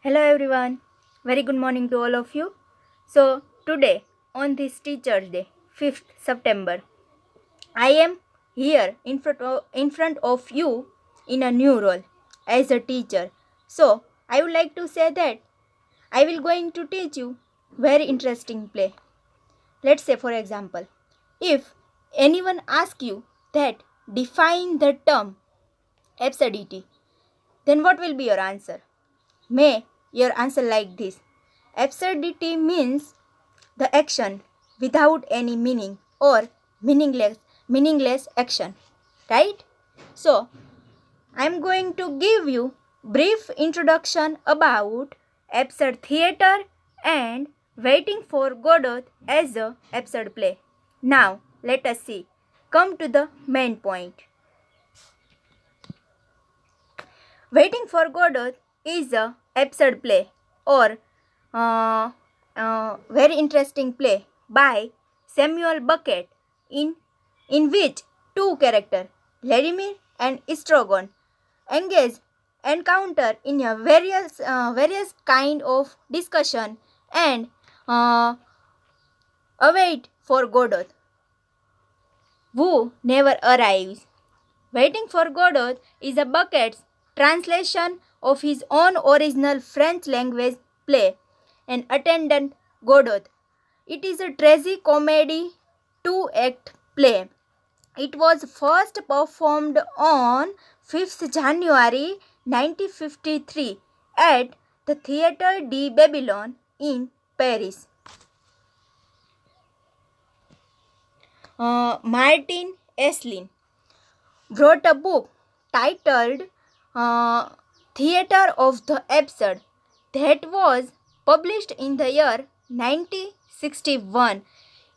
Hello everyone. Very good morning to all of you. So today on this Teachers Day, 5th September, I am here in front of you in a new role as a teacher. So I would like to say that I will going to teach you very interesting play. Let's say for example, if anyone asks you that define the term absurdity, then what will be your answer? May your answer like this. Absurdity means the action without any meaning or meaningless action, right? So I'm going to give you brief introduction about absurd theater and Waiting for Godot as a absurd play. Now let us see. Come to the main point. Waiting for Godot is a absurd play or uh, very interesting play by Samuel Beckett in which two characters, Vladimir and Estragon, engage encounter in a various kind of discussion and uh, await for Godot, who never arrives. Waiting for Godot is a Beckett's translation of his own original French language play, An Attendant Godot. It is a tragicomedy two-act play. It was first performed on 5th January 1953 at the Théâtre de Babylone in Paris. Martin Esslin wrote a book titled Theatre of the Absurd that was published in the year 1961.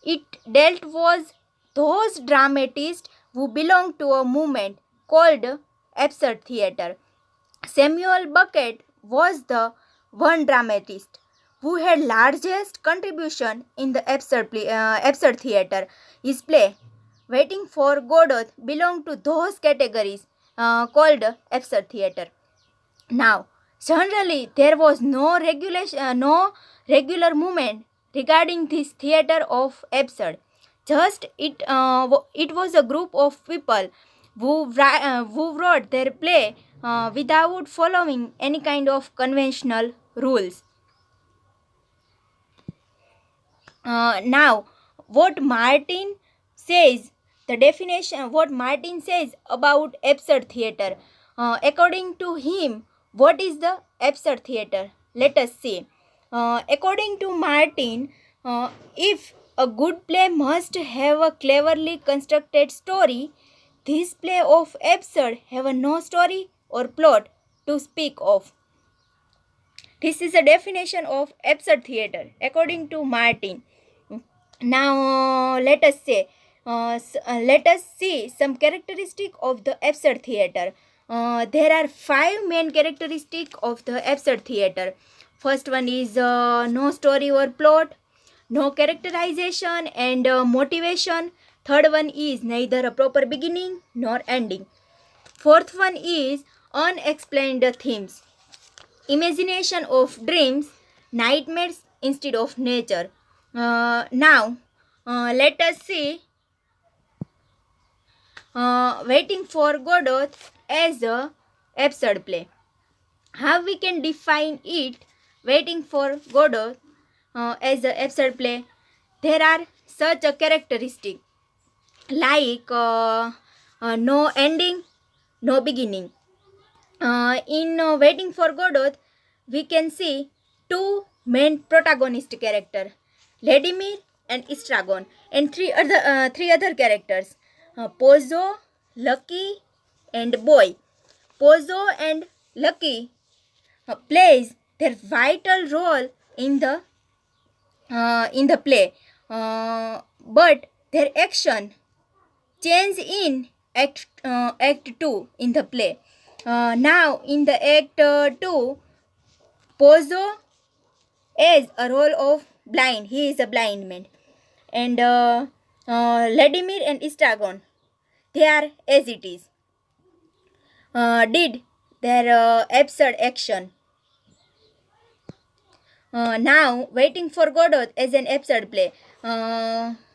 It dealt with those dramatists who belonged to a movement called absurd theatre. Samuel Beckett was the one dramatist who had largest contribution in the absurd theatre. His play Waiting for Godot belonged to those categories called absurd theatre. Now, generally, there was no regular movement regarding this theatre of absurd. Just it was a group of people who wrote their play without following any kind of conventional rules. Now, what Martin says, what Martin says about absurd theatre. According to him, what is the absurd theatre? Let us see. According to Martin, if a good play must have a cleverly constructed story, this play of absurd have a no story or plot to speak of. This is a definition of absurd theatre according to Martin. Now let us see some characteristic of the absurd theatre. There are five main characteristic of the absurd theatre. First one is no story or plot, no characterization and motivation. Third one is neither a proper beginning nor ending. Fourth one is unexplained themes, imagination of dreams, nightmares instead of nature. Now, let us see Waiting for Godot as a absurd play. How we can define it? Waiting for Godot as a absurd play. There are such a characteristic like no ending, no beginning. In Waiting for Godot, we can see two main protagonist character, Vladimir and Estragon, and three other characters, Pozo, Lucky, and Boy. Pozo and Lucky plays their vital role in the play, but their action change in act 2 in the play. Now in the act 2, Pozo is a role of blind. He is a blind man. And Vladimir and Estragon, they are as it is. Did their absurd action. Now, Waiting for Godot as an absurd play.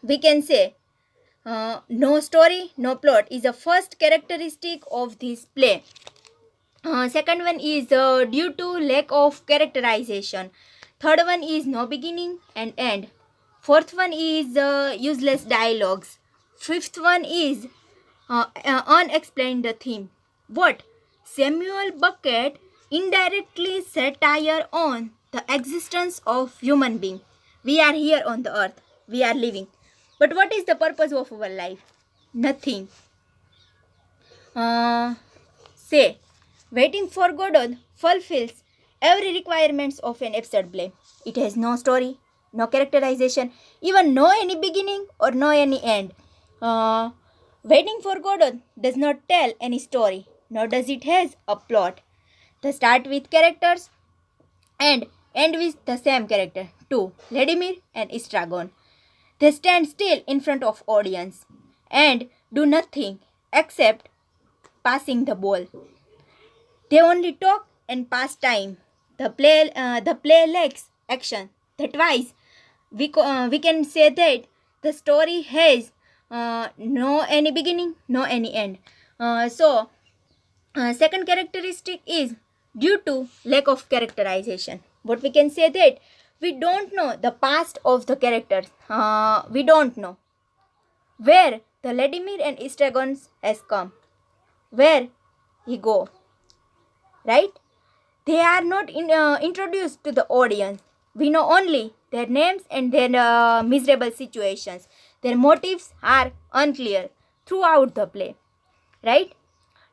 We can say no story, no plot is the first characteristic of this play. Second one is due to lack of characterization. Third one is no beginning and end. Fourth one is useless dialogues. Fifth one is unexplained theme. What? Samuel Beckett indirectly satire on the existence of human being. We are here on the earth. We are living. But what is the purpose of our life? Nothing. Say, Waiting for Godot fulfills every requirements of an absurd play. It has no story, no characterization, even no any beginning or no any end. Waiting for Godot does not tell any story, nor does it has a plot. They start with characters and end with the same character, two, Vladimir and Estragon. They stand still in front of audience and do nothing except passing the ball. They only talk and pass time. The play lacks action. That wise, we can say that the story has no any beginning, no any end. Second characteristic is due to lack of characterization. What we can say that we don't know the past of the characters. We don't know where the Vladimir and Estragon has come, where he go, right? They are not introduced to the audience. We know only their names and their miserable situations. Their motives are unclear throughout the play, right?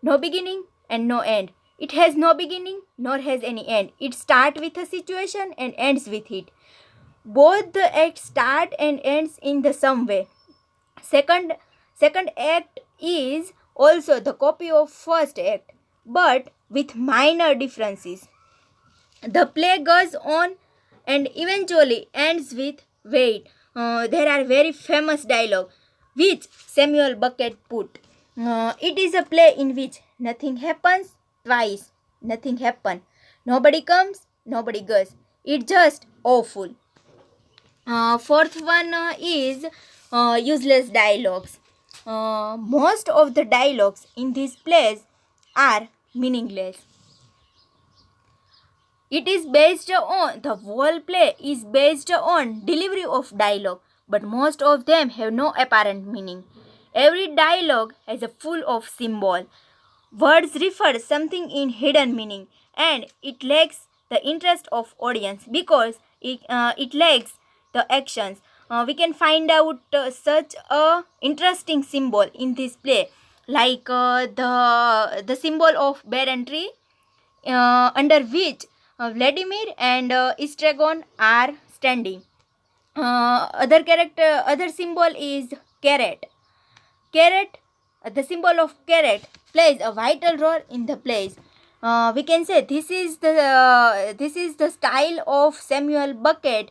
No beginning and no end. It has no beginning nor has any end. It starts with a situation and ends with it. Both the acts start and ends in the some way. Second act is also the copy of first act, but with minor differences. The play goes on and eventually ends with wait. There are very famous dialogue which Samuel Beckett put. It is a play in which nothing happens twice. Nothing happen. Nobody comes, nobody goes. It's just awful. Fourth one is useless dialogues. Most of the dialogues in these plays are meaningless. It is based on, the whole play is based on delivery of dialogue, but most of them have no apparent meaning. Every dialogue has a full of symbol. Words refer something in hidden meaning, and it lacks the interest of audience because it lacks the actions. We can find out such a interesting symbol in this play, like the symbol of barren tree, under which Vladimir and Estragon are standing. Other symbol is carrot. Carrot, the symbol of carrot plays a vital role in the plays. We can say this is the style of Samuel Beckett.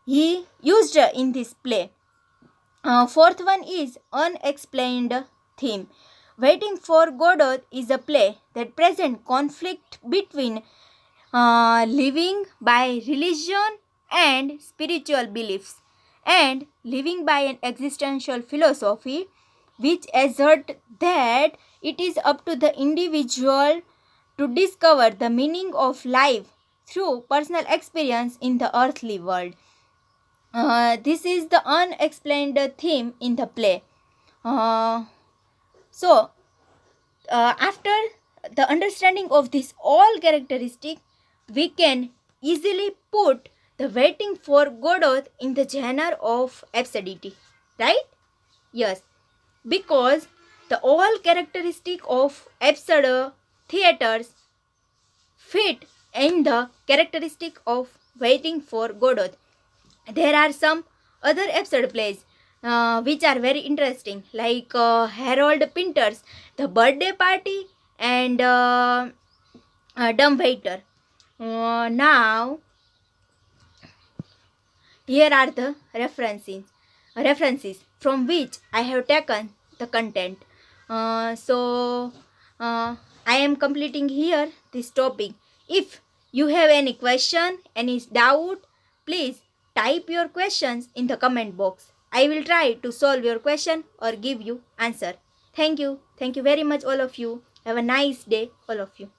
He used in this play. Fourth one is unexplained theme. Waiting for Godot is a play that presents conflict between living by religion and spiritual beliefs, and living by an existential philosophy which assert that it is up to the individual to discover the meaning of life through personal experience in the earthly world. This is the unexplained theme in the play. After the understanding of this all characteristic, we can easily put the Waiting for Godot in the genre of absurdity, right? Yes, because the all characteristic of absurd theaters fit in the characteristic of Waiting for Godot. There are some other absurd plays which are very interesting, like Harold Pinter's The Birthday Party and Dumb Waiter. Now, here are the references from which I have taken the content. I am completing here this topic. If you have any question, any doubt, please type your questions in the comment box. I will try to solve your question or give you answer. Thank you. Thank you very much all of you. Have a nice day all of you.